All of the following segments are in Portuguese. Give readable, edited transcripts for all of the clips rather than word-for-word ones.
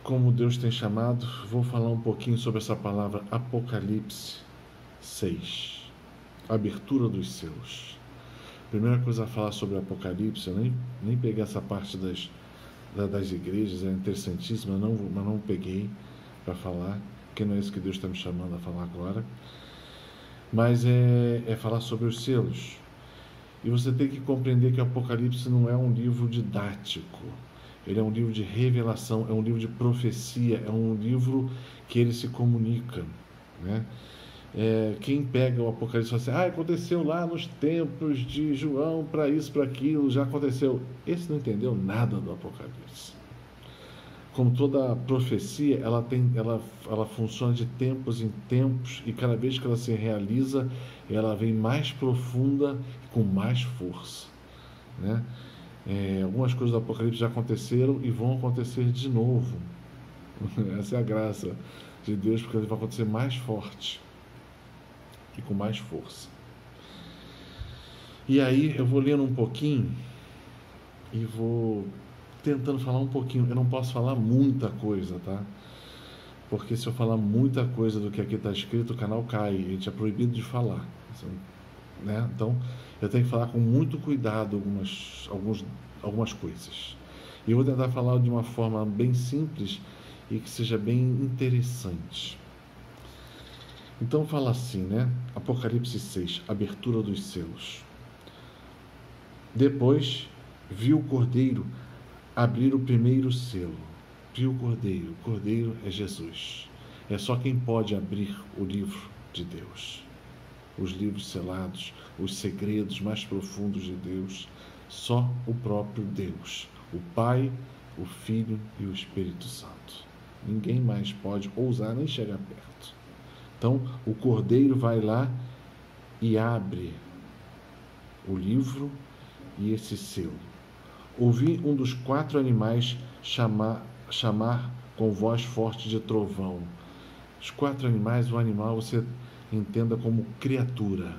como Deus tem chamado, vou falar um pouquinho sobre essa palavra Apocalipse 6, abertura dos selos. Primeira coisa a falar sobre Apocalipse, eu nem peguei essa parte das igrejas, é interessantíssima, mas não peguei para falar, porque não é isso que Deus está me chamando a falar agora. Mas é falar sobre os selos. E você tem que compreender que o Apocalipse não é um livro didático. Ele é um livro de revelação, é um livro de profecia, é um livro que ele se comunica, né? Quem pega o Apocalipse e fala assim, aconteceu lá nos tempos de João, para isso, para aquilo, já aconteceu. Esse não entendeu nada do Apocalipse. Como toda profecia, ela funciona de tempos em tempos, e cada vez que ela se realiza, ela vem mais profunda e com mais força, né? Algumas coisas do Apocalipse já aconteceram e vão acontecer de novo. Essa é a graça de Deus, porque ele vai acontecer mais forte e com mais força. E aí eu vou lendo um pouquinho e vou tentando falar um pouquinho. Eu não posso falar muita coisa, tá? Porque se eu falar muita coisa do que aqui está escrito, o canal cai, a gente é proibido de falar, né? Então eu tenho que falar com muito cuidado algumas coisas. E eu vou tentar falar de uma forma bem simples e que seja bem interessante. Então fala assim, né? Apocalipse 6, abertura dos selos. Depois viu o Cordeiro abrir o primeiro selo. Viu o Cordeiro. O Cordeiro é Jesus. É só quem pode abrir o livro de Deus. Os livros selados, os segredos mais profundos de Deus, só o próprio Deus, o Pai, o Filho e o Espírito Santo. Ninguém mais pode ousar nem chegar perto. Então, o Cordeiro vai lá e abre o livro e esse selo. Ouvi um dos 4 animais chamar com voz forte de trovão. Os 4 animais, o animal você entenda como criatura.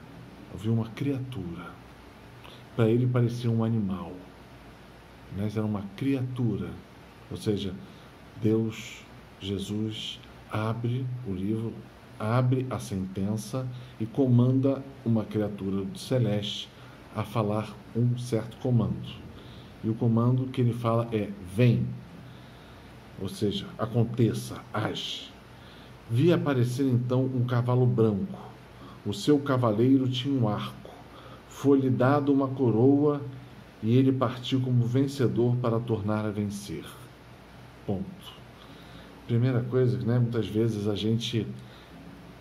Ouvi uma criatura. Para ele parecia um animal, mas era uma criatura. Ou seja, Deus, Jesus, abre o livro, abre a sentença e comanda uma criatura celeste a falar um certo comando. E o comando que ele fala é: vem. Ou seja, aconteça, age. Vi aparecer então um cavalo branco. O seu cavaleiro tinha um arco. Foi-lhe dado uma coroa e ele partiu como vencedor para tornar a vencer. Ponto. Primeira coisa, né, muitas vezes a gente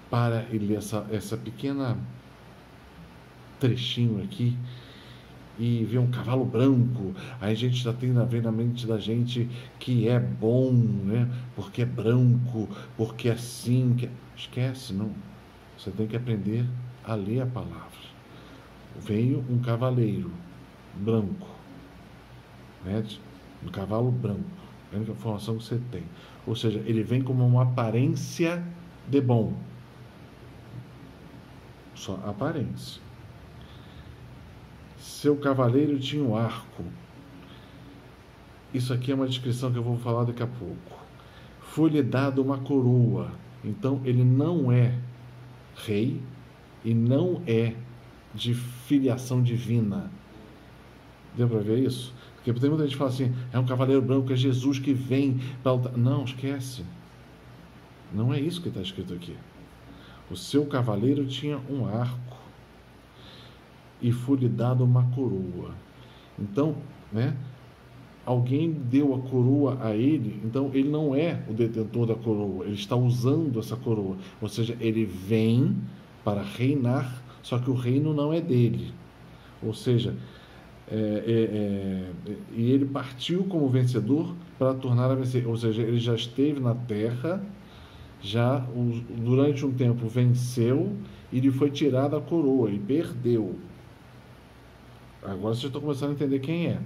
para e lê essa pequena trechinho aqui e vê um cavalo branco, aí a gente já tem a ver na mente da gente que é bom, né? Porque é branco, porque é assim, esquece, não. Você tem que aprender a ler a palavra. Veio um cavaleiro branco, né? Um cavalo branco, é a única informação que você tem. Ou seja, ele vem como uma aparência de bom. Só aparência. Seu cavaleiro tinha um arco. Isso aqui é uma descrição que eu vou falar daqui a pouco. Foi-lhe dado uma coroa. Então ele não é rei e não é de filiação divina. Deu para ver isso? Porque tem muita gente que fala assim, é um cavaleiro branco, é Jesus que vem para lutar. Não, esquece. Não é isso que está escrito aqui. O seu cavaleiro tinha um arco e foi-lhe dado uma coroa. Então, né, alguém deu a coroa a ele, então ele não é o detentor da coroa, ele está usando essa coroa. Ou seja, ele vem para reinar, só que o reino não é dele. Ou seja, e ele partiu como vencedor para tornar a vencer. Ou seja, ele já esteve na terra, já durante um tempo venceu e lhe foi tirada a coroa e perdeu. Agora vocês estão começando a entender quem é.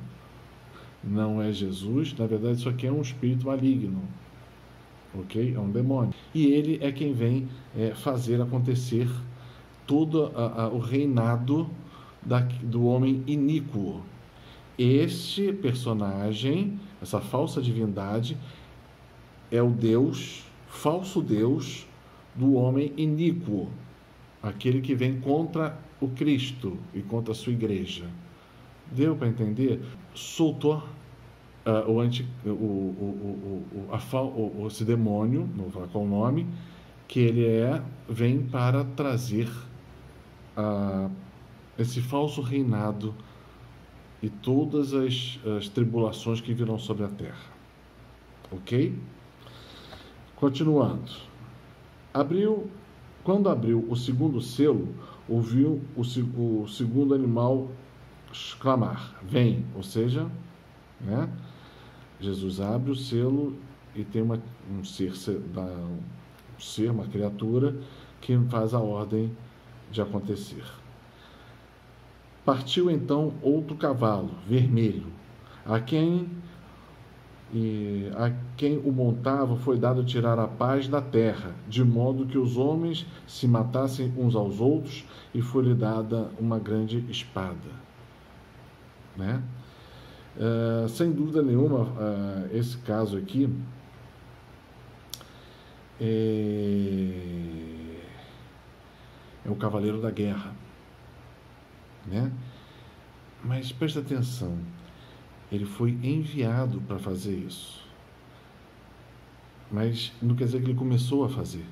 Não é Jesus, na verdade isso aqui é um espírito maligno, ok? É um demônio. E ele é quem vem fazer acontecer todo o reinado do homem iníquo. Este personagem, essa falsa divindade, é o Deus, falso Deus, do homem iníquo, aquele que vem contra o Cristo e contra a sua igreja. Deu para entender? Soltou esse demônio, não vou falar qual o nome, que ele vem para trazer esse falso reinado e todas as tribulações que virão sobre a terra. Ok? Continuando. Quando abriu o segundo selo, ouviu o segundo animal clamar, vem, ou seja, né? Jesus abre o selo e tem uma criatura que faz a ordem de acontecer. Partiu então outro cavalo, vermelho, a quem o montava foi dado tirar a paz da terra, de modo que os homens se matassem uns aos outros, e foi-lhe dada uma grande espada. Né? Sem dúvida nenhuma, esse caso aqui é o cavaleiro da guerra, né? Mas presta atenção, ele foi enviado para fazer isso, mas não quer dizer que ele começou a fazer.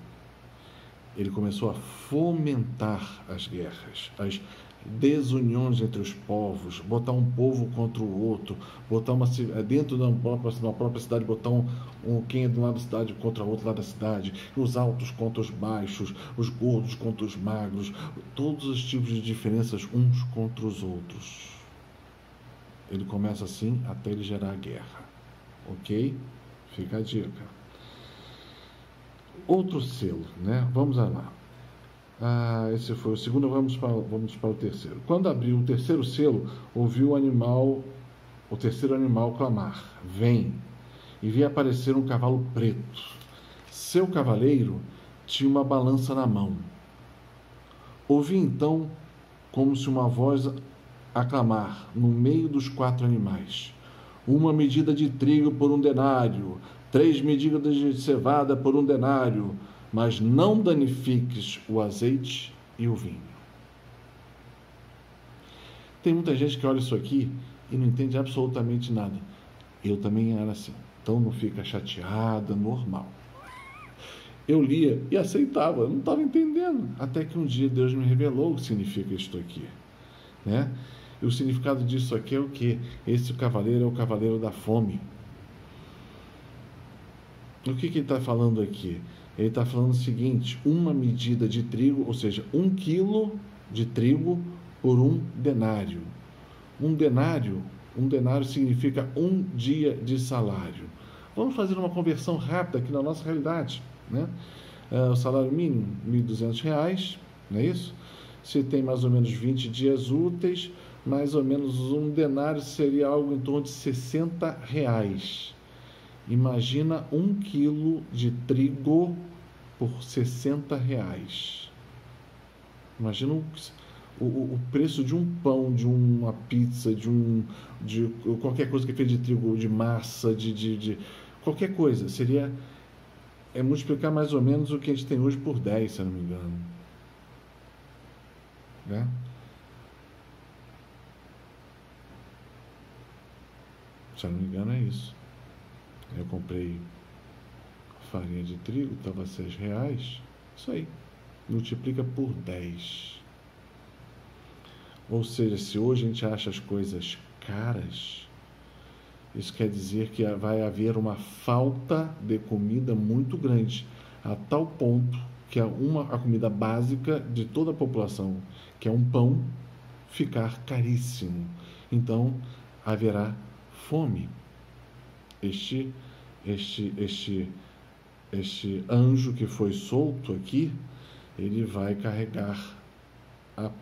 Ele começou a fomentar as guerras, as desuniões entre os povos, botar um povo contra o outro, botar dentro da própria cidade, botar quem é do lado da cidade contra o outro lado da cidade, os altos contra os baixos, os gordos contra os magros, todos os tipos de diferenças uns contra os outros. Ele começa assim até ele gerar a guerra. Ok? Fica a dica. Outro selo, né? Vamos lá. Esse foi o segundo, vamos para o terceiro. Quando abriu o terceiro selo, ouviu o terceiro animal clamar, vem, e vi aparecer um cavalo preto. Seu cavaleiro tinha uma balança na mão. Ouvi então, como se uma voz a clamar, no meio dos 4 animais, 1 medida de trigo por 1 denário, 3 medidas de cevada por 1 denário, mas não danifiques o azeite e o vinho. Tem muita gente que olha isso aqui e não entende absolutamente nada. Eu também era assim. Então não fica chateada, normal. Eu lia e aceitava, eu não estava entendendo. Até que um dia Deus me revelou o que significa isto aqui, né? E o significado disso aqui é o quê? Esse cavaleiro é o cavaleiro da fome. O que ele está falando aqui? Ele está falando o seguinte, 1 medida de trigo, ou seja, 1 quilo de trigo por 1 denário. Um denário significa 1 dia de salário. Vamos fazer uma conversão rápida aqui na nossa realidade, né? O salário mínimo, R$ 1.200, não é isso? Se tem mais ou menos 20 dias úteis, mais ou menos 1 denário seria algo em torno de R$60. Imagina 1 quilo de trigo por R$60. Imagina o preço de um pão, de uma pizza, de qualquer coisa que é feita de trigo, de massa, de qualquer coisa. É multiplicar mais ou menos o que a gente tem hoje por 10, se eu não me engano. Né? Se eu não me engano, é isso. Eu comprei farinha de trigo, estava R$6. Isso aí. Multiplica por 10. Ou seja, se hoje a gente acha as coisas caras, isso quer dizer que vai haver uma falta de comida muito grande, a tal ponto que a comida básica de toda a população, que é um pão, ficar caríssimo. Então, haverá fome. Este anjo que foi solto aqui, ele vai carregar a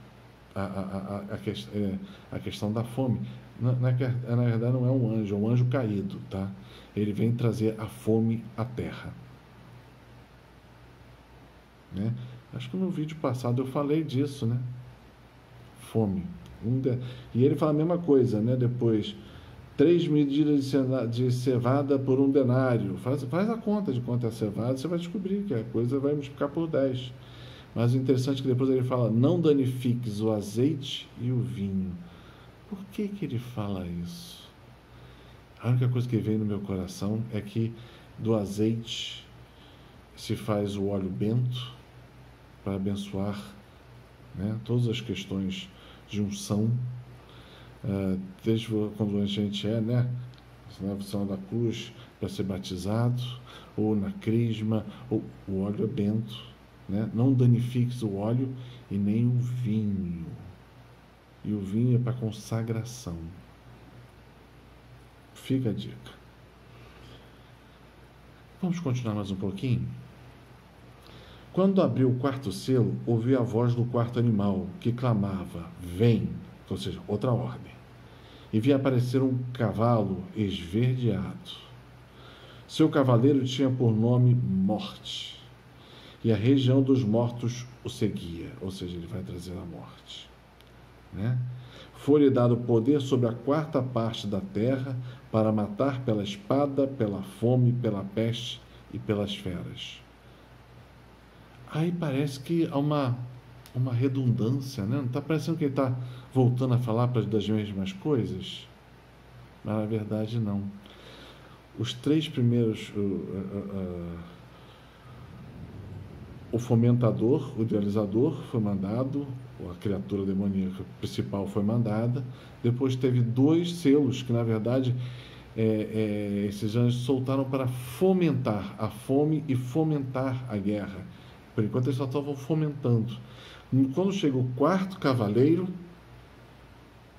questão da fome. Na verdade não é um anjo, é um anjo caído, tá? Ele vem trazer a fome à terra, né? Acho que no vídeo passado eu falei disso, né? Fome. E ele fala a mesma coisa, né? Depois, 3 medidas de cevada por 1 denário. Faz a conta de quanto é a cevada, você vai descobrir que a coisa vai multiplicar por 10. Mas o interessante é que depois ele fala, não danifiques o azeite e o vinho. Por que ele fala isso? A única coisa que vem no meu coração é que do azeite se faz o óleo bento para abençoar, né, todas as questões de unção, desde quando a gente né, na unção da cruz para ser batizado, ou na crisma, ou o óleo é bento, né? Não danifiques o óleo e nem o vinho. E o vinho é para consagração. Fica a dica. Vamos continuar mais um pouquinho? Quando abriu o 4º selo, ouvi a voz do 4º animal, que clamava, vem, ou seja, outra ordem. E vi aparecer um cavalo esverdeado. Seu cavaleiro tinha por nome Morte, e a região dos mortos o seguia, ou seja, ele vai trazer a morte, né? Foi-lhe dado poder sobre a 4ª parte da terra para matar pela espada, pela fome, pela peste e pelas feras. Aí parece que há uma redundância, né? Não está parecendo que ele está voltando a falar das mesmas coisas? Mas na verdade não. Os 3 primeiros, o fomentador, o idealizador foi mandado, a criatura demoníaca principal foi mandada, depois teve 2 selos que na verdade esses anjos soltaram para fomentar a fome e fomentar a guerra. Por enquanto eles só estavam fomentando. Quando chega o 4º cavaleiro,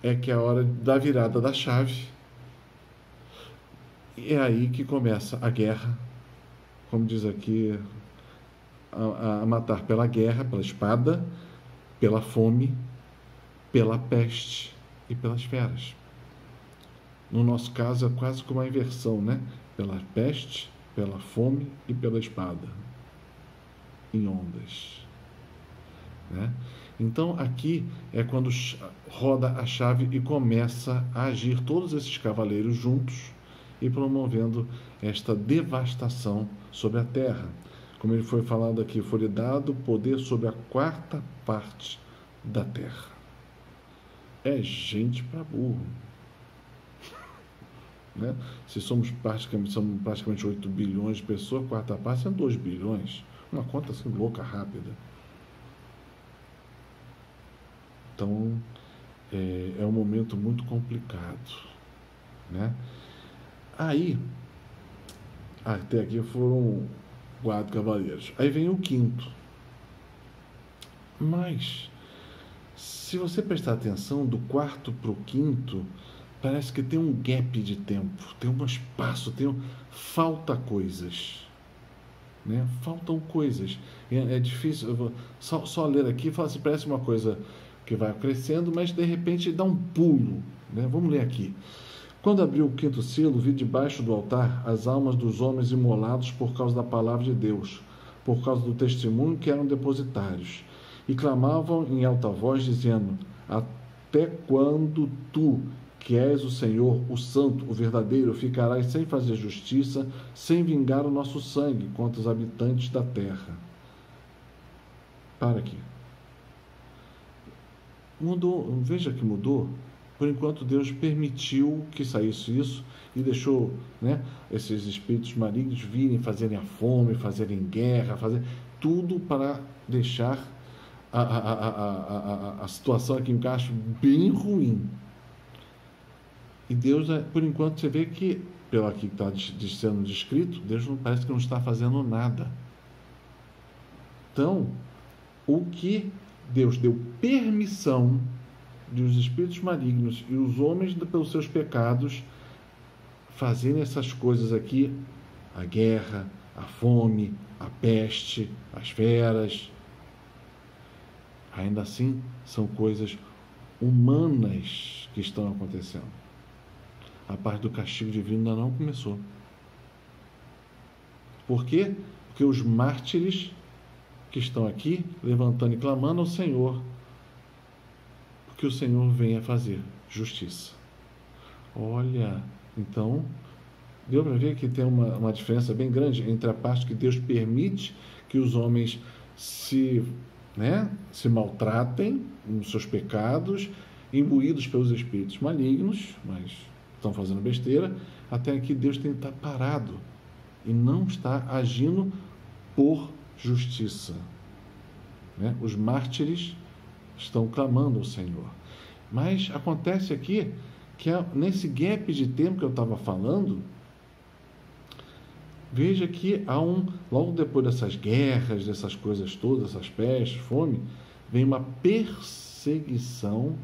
é que é a hora da virada da chave. E é aí que começa a guerra, como diz aqui, a matar pela guerra, pela espada, pela fome, pela peste e pelas feras. No nosso caso é quase como uma inversão, né? Pela peste, pela fome e pela espada, em ondas, né? Então aqui é quando roda a chave e começa a agir todos esses cavaleiros juntos e promovendo esta devastação sobre a terra. Como ele foi falado aqui, foi-lhe dado poder sobre a 4ª parte da terra. É gente para burro, né? Se somos praticamente 8 bilhões de pessoas, a 4ª parte são 2 bilhões. Uma conta assim louca, rápida. Então, é um momento muito complicado, né? Aí, até aqui foram 4 cavaleiros. Aí vem o 5º. Mas, se você prestar atenção, do 4º para o 5º, parece que tem um gap de tempo, tem um espaço, falta coisas, né? Faltam coisas. É difícil, só ler aqui, fala assim, parece uma coisa que vai crescendo, mas de repente dá um pulo, né? Vamos ler aqui. Quando abriu o 5º selo, vi debaixo do altar as almas dos homens imolados por causa da palavra de Deus, por causa do testemunho que eram depositários, e clamavam em alta voz, dizendo, até quando tu, que és o Senhor, o Santo, o verdadeiro, ficarás sem fazer justiça, sem vingar o nosso sangue contra os habitantes da terra? Para aqui. Mudou, veja que mudou. Por enquanto Deus permitiu que saísse isso e deixou, né, esses espíritos malignos virem, fazerem a fome, fazerem guerra, fazer tudo para deixar a situação aqui embaixo bem ruim. E Deus, por enquanto, você vê que, pelo aqui que está sendo descrito, Deus parece que não está fazendo nada. Então, o que Deus deu permissão de os espíritos malignos e os homens, pelos seus pecados, fazerem essas coisas aqui, a guerra, a fome, a peste, as feras, ainda assim são coisas humanas que estão acontecendo. A parte do castigo divino ainda não começou. Por quê? Porque os mártires que estão aqui levantando e clamando ao Senhor, que o Senhor venha fazer justiça. Olha, então, deu para ver que tem uma diferença bem grande entre a parte que Deus permite que os homens se maltratem nos seus pecados, imbuídos pelos espíritos malignos, mas estão fazendo besteira, até que Deus tem que estar parado e não está agindo por justiça. Os mártires estão clamando ao Senhor. Mas acontece aqui que nesse gap de tempo que eu estava falando, veja que logo depois dessas guerras, dessas coisas todas, essas pestes, fome, vem uma perseguição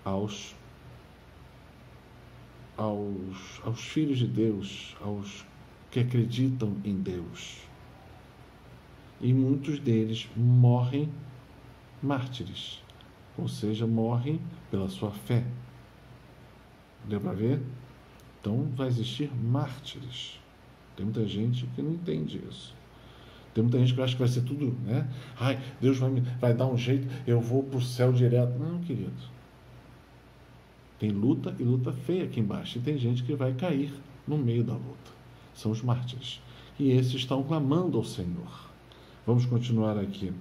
aos filhos de Deus, aos que acreditam em Deus. E muitos deles morrem mártires, ou seja, morrem pela sua fé. Deu para ver? Então vai existir mártires. Tem muita gente que não entende isso. Tem muita gente que acha que vai ser tudo, Ai, Deus vai dar um jeito, eu vou para o céu direto. Não, querido. Tem luta e luta feia aqui embaixo. E tem gente que vai cair no meio da luta. São os mártires. E esses estão clamando ao Senhor. Vamos continuar aqui.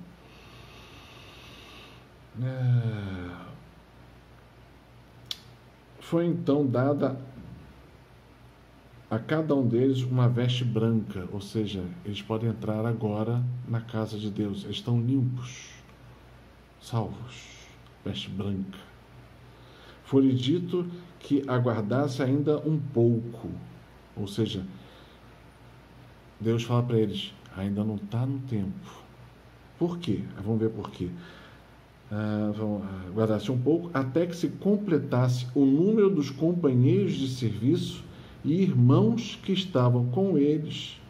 Foi então dada a cada um deles uma veste branca, ou seja, eles podem entrar agora na casa de Deus. Eles estão limpos, salvos, veste branca. Foi dito que aguardasse ainda um pouco, ou seja, Deus fala para eles, ainda não está no tempo. Por quê? Vamos ver por quê. Aguardasse um pouco, até que se completasse o número dos companheiros de serviço e irmãos que estavam com eles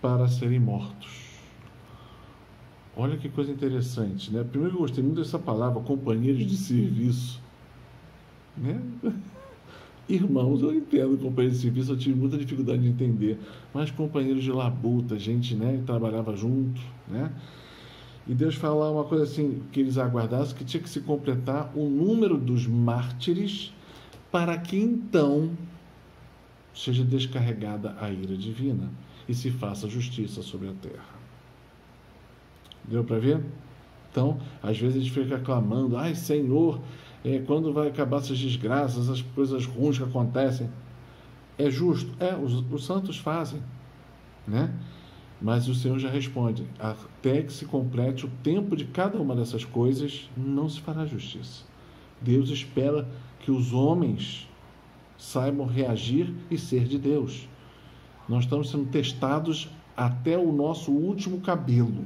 para serem mortos. Olha que coisa interessante, né? Primeiro eu gostei muito dessa palavra, companheiros de serviço. Irmãos, eu entendo companheiros de serviço, eu tive muita dificuldade de entender, mas companheiros de labuta, gente, que trabalhava junto, E Deus fala uma coisa assim, que eles aguardassem, que tinha que se completar o número dos mártires, para que então seja descarregada a ira divina e se faça justiça sobre a terra. Deu para ver? Então, às vezes a gente fica clamando, ai Senhor, quando vai acabar essas desgraças, as coisas ruins que acontecem? É justo? Os santos fazem, Mas o Senhor já responde, até que se complete o tempo de cada uma dessas coisas, não se fará justiça. Deus espera que os homens saibam reagir e ser de Deus. Nós estamos sendo testados até o nosso último cabelo,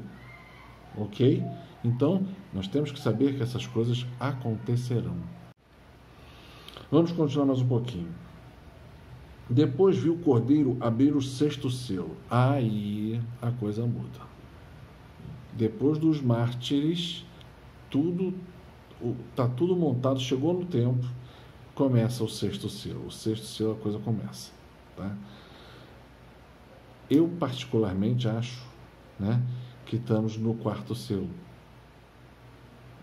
ok? Então, nós temos que saber que essas coisas acontecerão. Vamos continuar mais um pouquinho. Depois viu o cordeiro abrir o 6º selo. Aí a coisa muda. Depois dos mártires, está tudo montado, chegou no tempo, começa o 6º selo. O 6º selo a coisa começa. Tá? Eu particularmente acho que estamos no 4º selo.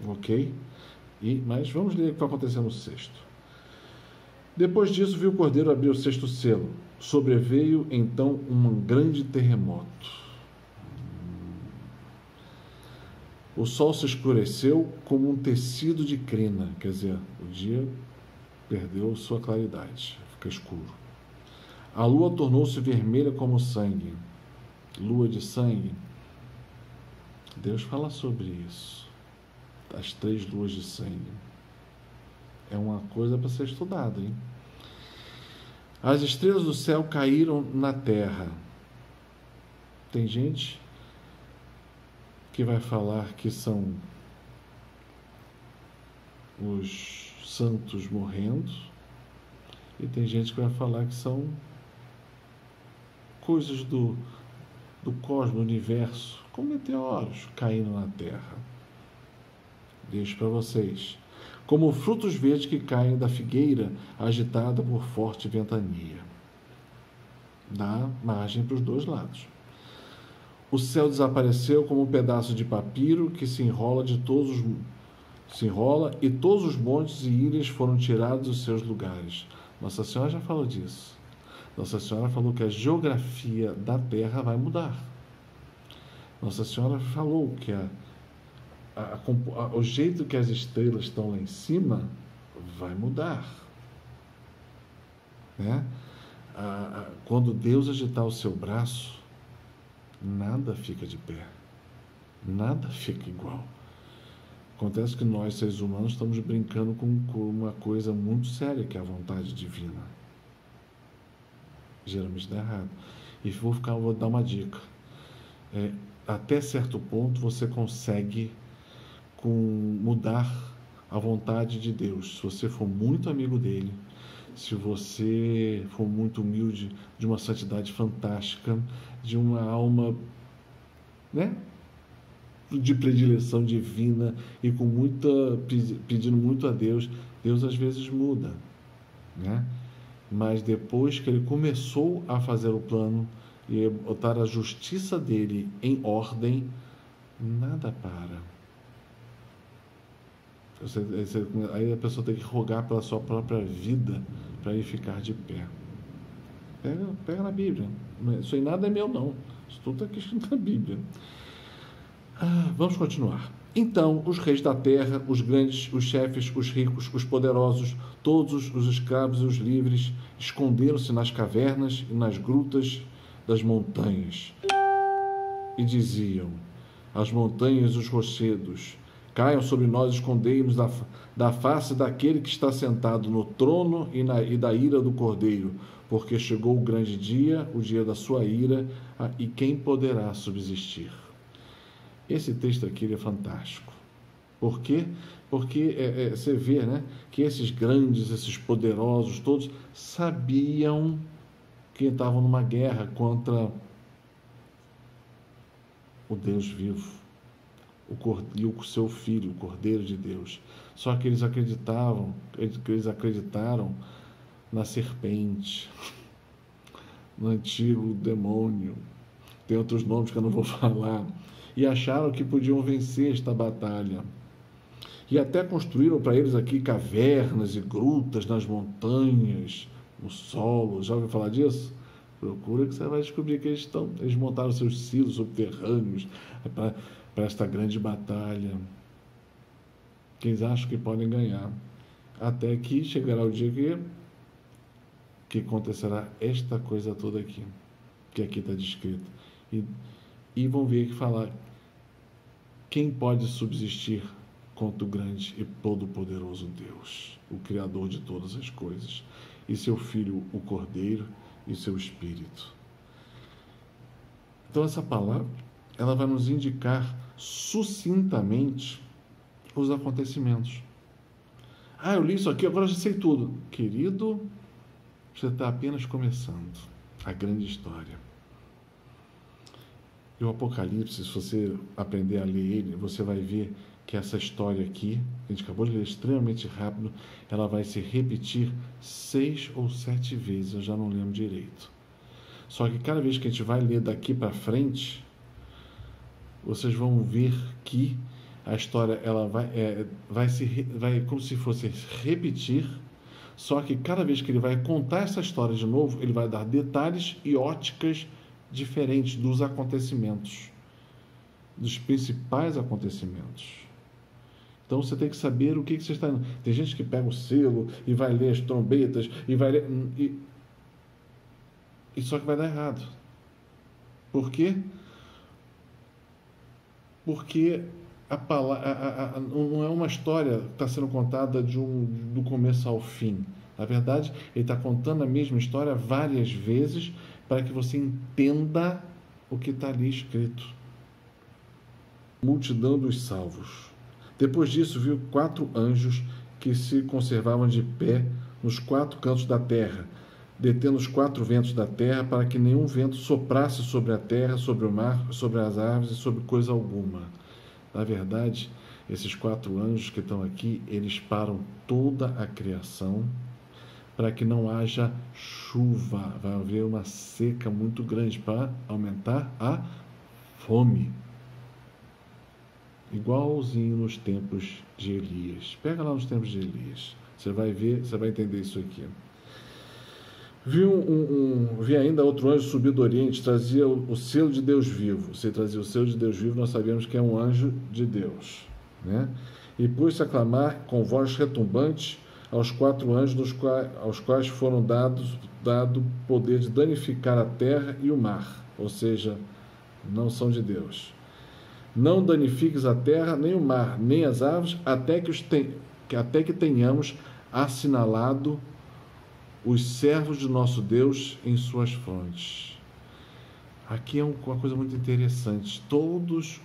Ok? Mas vamos ler o que vai acontecer no 6º. Depois disso, viu o cordeiro abrir o 6º selo. Sobreveio, então, um grande terremoto. O sol se escureceu como um tecido de crina. Quer dizer, o dia perdeu sua claridade. Fica escuro. A lua tornou-se vermelha como sangue. Lua de sangue. Deus fala sobre isso. As 3 luas de sangue. É uma coisa para ser estudada, hein? As estrelas do céu caíram na terra. Tem gente que vai falar que são os santos morrendo, e tem gente que vai falar que são coisas do cosmos, do universo, como meteoros caindo na terra. Deixo para vocês. Como frutos verdes que caem da figueira agitada por forte ventania. Dá margem para os 2 lados. O céu desapareceu como um pedaço de papiro que se enrola e todos os montes e ilhas foram tirados dos seus lugares. Nossa Senhora já falou disso. Nossa Senhora falou que a geografia da Terra vai mudar. Nossa Senhora falou que o jeito que as estrelas estão lá em cima vai mudar. Né? Quando Deus agitar o seu braço, nada fica de pé. Nada fica igual. Acontece que nós, seres humanos, estamos brincando com uma coisa muito séria, que é a vontade divina. Geralmente dá errado. E vou dar uma dica. Até certo ponto você consegue mudar a vontade de Deus. Se você for muito amigo dele, se você for muito humilde, de uma santidade fantástica, de uma alma, né, de predileção divina e pedindo muito a Deus, Deus às vezes muda, né? Mas depois que ele começou a fazer o plano e botar a justiça dele em ordem, nada para. Aí a pessoa tem que rogar pela sua própria vida para ele ficar de pé. Pega na Bíblia. Isso aí nada é meu, não. Isso tudo está escrito na Bíblia. Vamos continuar. Então, os reis da terra, os grandes, os chefes, os ricos, os poderosos, todos os escravos e os livres, esconderam-se nas cavernas e nas grutas das montanhas. E diziam: as montanhas e os rochedos, caiam sobre nós, escondei-nos da face daquele que está sentado no trono e da ira do Cordeiro, porque chegou o grande dia, o dia da sua ira, e quem poderá subsistir? Esse texto aqui ele é fantástico. Por quê? Porque você vê, né, que esses grandes, esses poderosos, todos sabiam que estavam numa guerra contra o Deus vivo e o seu Filho, o Cordeiro de Deus. Só que eles acreditaram na serpente, no antigo demônio, tem outros nomes que eu não vou falar, e acharam que podiam vencer esta batalha. E até construíram para eles aqui cavernas e grutas nas montanhas, no solo. Já ouviu falar disso? Procura que você vai descobrir que eles montaram seus silos subterrâneos para esta grande batalha, que eles acham que podem ganhar. Até que chegará o dia que acontecerá esta coisa toda aqui, que aqui está descrito. E vão ver que falar quem pode subsistir contra o grande e todo-poderoso Deus, o Criador de todas as coisas, e seu Filho, o Cordeiro, e seu Espírito. Então essa palavra, ela vai nos indicar sucintamente os acontecimentos. Eu li isso aqui, agora eu já sei tudo. Querido, você está apenas começando a grande história. E o Apocalipse, se você aprender a ler ele, você vai ver que essa história aqui, que a gente acabou de ler extremamente rápido, ela vai se repetir 6 ou 7 vezes, eu já não lembro direito. Só que cada vez que a gente vai ler daqui para frente, vocês vão ver que a história ela vai como se fosse repetir, só que cada vez que ele vai contar essa história de novo, ele vai dar detalhes e óticas diferentes dos acontecimentos, dos principais acontecimentos. Então você tem que saber o que você está... Tem gente que pega o selo e vai ler as trombetas e vai ler... E só que vai dar errado. Por quê? Porque não é uma história que está sendo contada do começo ao fim. Na verdade, ele está contando a mesma história várias vezes para que você entenda o que está ali escrito. Multidão dos salvos. Depois disso, viu 4 anjos que se conservavam de pé nos 4 cantos da terra, detendo os 4 ventos da terra, para que nenhum vento soprasse sobre a terra, sobre o mar, sobre as árvores e sobre coisa alguma. Na verdade, esses 4 anjos que estão aqui, eles param toda a criação para que não haja chuva. Vai haver uma seca muito grande para aumentar a fome. Igualzinho nos tempos de Elias. Pega lá nos tempos de Elias. Você vai ver, você vai entender isso aqui. Vi ainda outro anjo subir do Oriente, trazia o selo de Deus vivo. Se trazia o selo de Deus vivo, nós sabemos que é um anjo de Deus, né? E pôs-se a clamar com voz retumbante aos 4 anjos, aos quais foram dado poder de danificar a terra e o mar, ou seja, não são de Deus. Não danifiques a terra, nem o mar, nem as aves, até que tenhamos assinalado os servos de nosso Deus em suas frontes. Aqui é uma coisa muito interessante. Todos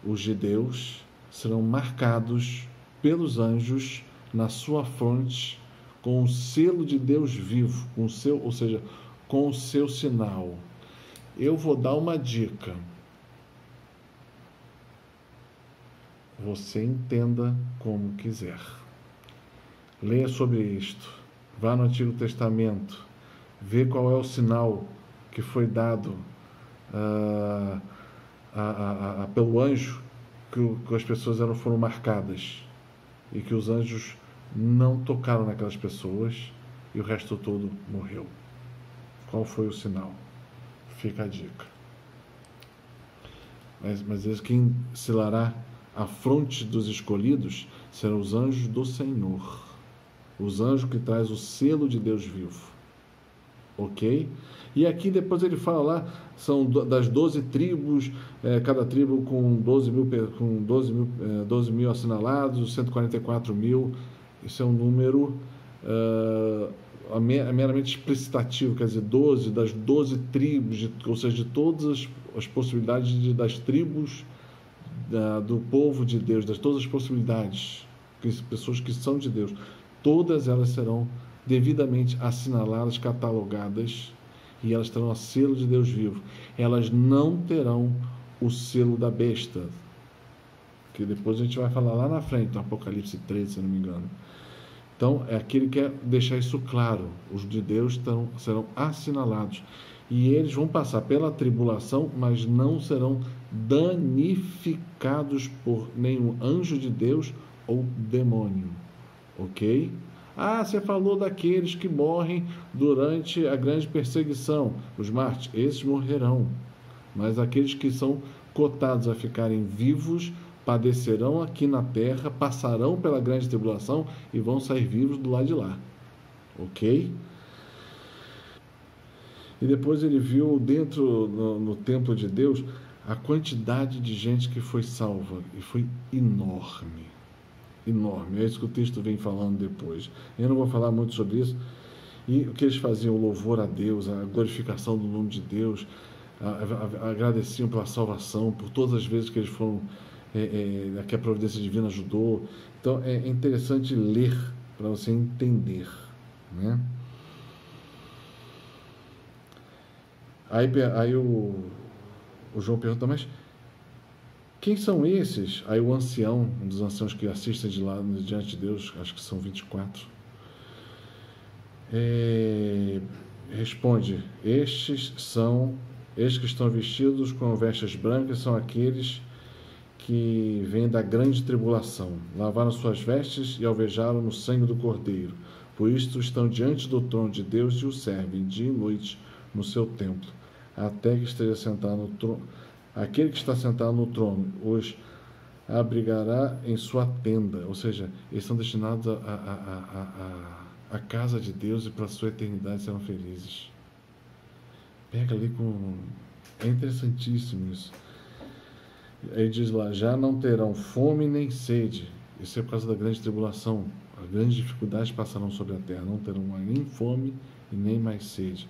os judeus serão marcados pelos anjos na sua fronte com o selo de Deus vivo, ou seja, com o seu sinal. Eu vou dar uma dica. Você entenda como quiser. Leia sobre isto. Vá no Antigo Testamento. Vê qual é o sinal que foi dado pelo anjo que as pessoas foram marcadas. E que os anjos não tocaram naquelas pessoas e o resto todo morreu. Qual foi o sinal? Fica a dica. Mas quem selará a fronte dos escolhidos serão os anjos do Senhor. Os anjos que traz o selo de Deus vivo. Ok? E aqui depois ele fala lá, são das 12 tribos, cada tribo com 12 mil assinalados, 144 mil. Isso é um número meramente explicitativo, quer dizer, 12 das 12 tribos, ou seja, de todas as possibilidades das tribos do povo de Deus, das todas as possibilidades, pessoas que são de Deus, todas elas serão devidamente assinaladas, catalogadas, e elas terão o selo de Deus vivo. Elas não terão o selo da besta, que depois a gente vai falar lá na frente, no Apocalipse 13, se não me engano. Então, aqui ele quer deixar isso claro. Os de Deus serão assinalados. E eles vão passar pela tribulação, mas não serão danificados por nenhum anjo de Deus ou demônio. Ok? Você falou daqueles que morrem durante a grande perseguição, os mártires. Esses morrerão. Mas aqueles que são cotados a ficarem vivos padecerão aqui na terra, passarão pela grande tribulação e vão sair vivos do lado de lá. Ok? E depois ele viu dentro no templo de Deus a quantidade de gente que foi salva, e foi enorme. Enorme. É isso que o texto vem falando depois. Eu não vou falar muito sobre isso. E o que eles faziam? O louvor a Deus, a glorificação do nome de Deus, agradeciam pela salvação, por todas as vezes que eles foram, que a providência divina ajudou. Então é interessante ler para você entender, né? Aí o João pergunta, mas quem são esses? Aí o ancião, um dos anciãos que assistem de lá diante de Deus, acho que são 24, responde, estes que estão vestidos com vestes brancas são aqueles que vêm da grande tribulação, lavaram suas vestes e alvejaram no sangue do Cordeiro. Por isto estão diante do trono de Deus e o servem dia e noite no seu templo, até que esteja sentado no trono. Aquele que está sentado no trono os abrigará em sua tenda, ou seja, eles são destinados à casa de Deus e para a sua eternidade serão felizes. Pega ali é interessantíssimo isso. Aí diz lá, já não terão fome nem sede. Isso é por causa da grande tribulação. As grandes dificuldades passarão sobre a terra. Não terão nem fome e nem mais sede.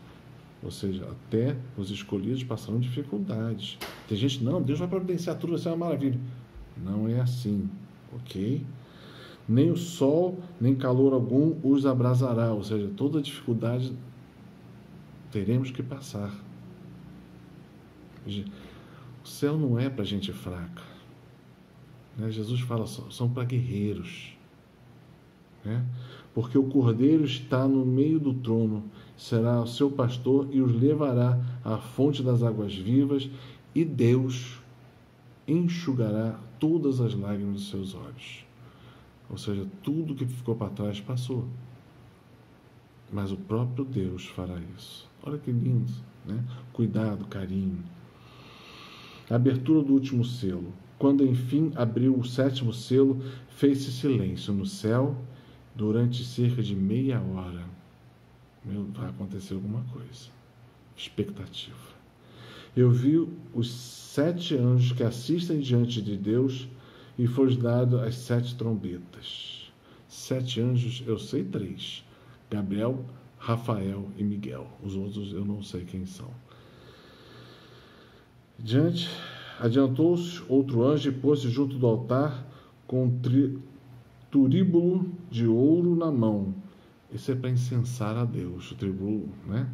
Ou seja, até os escolhidos passarão dificuldades. Tem gente, não, Deus vai providenciar tudo, vai ser uma maravilha. Não é assim, ok? Nem o sol, nem calor algum os abrasará. Ou seja, toda dificuldade teremos que passar. O céu não é para gente fraca, né? Jesus fala, são para guerreiros, né? Porque o Cordeiro está no meio do trono, será o seu pastor e os levará à fonte das águas vivas, e Deus enxugará todas as lágrimas dos seus olhos. Ou seja, tudo que ficou para trás passou. mas o próprio Deus fará isso. Olha que lindo, né? Cuidado, carinho. A abertura do último selo. Quando enfim abriu o 7º selo, fez-se silêncio no céu durante cerca de meia hora. Vai acontecer alguma coisa. Expectativa. Eu vi os 7 anjos que assistem diante de Deus e foi dado as 7 trombetas. 7 anjos, eu sei 3. Gabriel, Rafael e Miguel. Os outros eu não sei quem são. Adiantou-se outro anjo e pôs-se junto do altar com um turíbulo de ouro na mão. Isso é para incensar a Deus, o tribulo, né?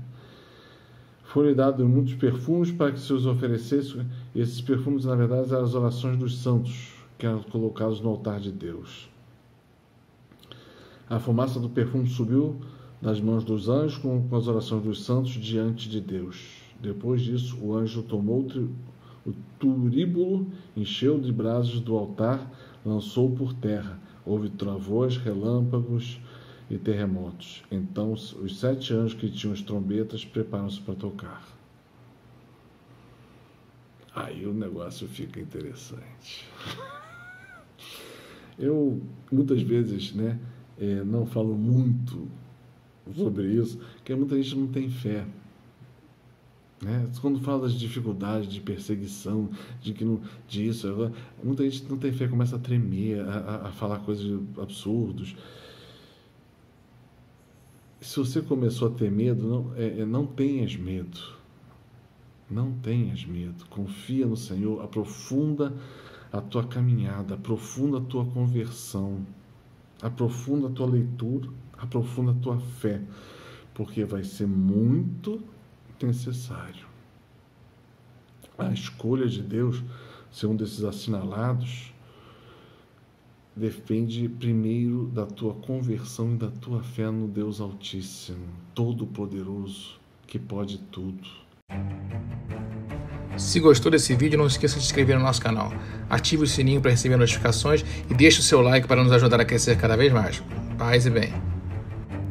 Foi-lhe dado muitos perfumes para que se os oferecesse. Esses perfumes, na verdade, eram as orações dos santos, que eram colocados no altar de Deus. A fumaça do perfume subiu das mãos dos anjos com as orações dos santos diante de Deus. Depois disso, o anjo tomou o turíbulo, encheu de brasas do altar, lançou por terra. Houve trovões, relâmpagos e terremotos. Então os 7 anjos que tinham as trombetas preparam-se para tocar. Aí o negócio fica interessante. Eu muitas vezes, não falo muito sobre isso, porque muita gente não tem fé. Quando fala das dificuldades, de perseguição, disso, muita gente não tem fé, começa a tremer, a falar coisas absurdas. Se você começou a ter medo, não tenhas medo. Não tenhas medo. Confia no Senhor, aprofunda a tua caminhada, aprofunda a tua conversão, aprofunda a tua leitura, aprofunda a tua fé, porque vai ser muito necessário. A escolha de Deus ser um desses assinalados depende primeiro da tua conversão e da tua fé no Deus Altíssimo, Todo-Poderoso, que pode tudo. Se gostou desse vídeo, não esqueça de se inscrever no nosso canal. Ative o sininho para receber notificações e deixe o seu like para nos ajudar a crescer cada vez mais. Paz e bem.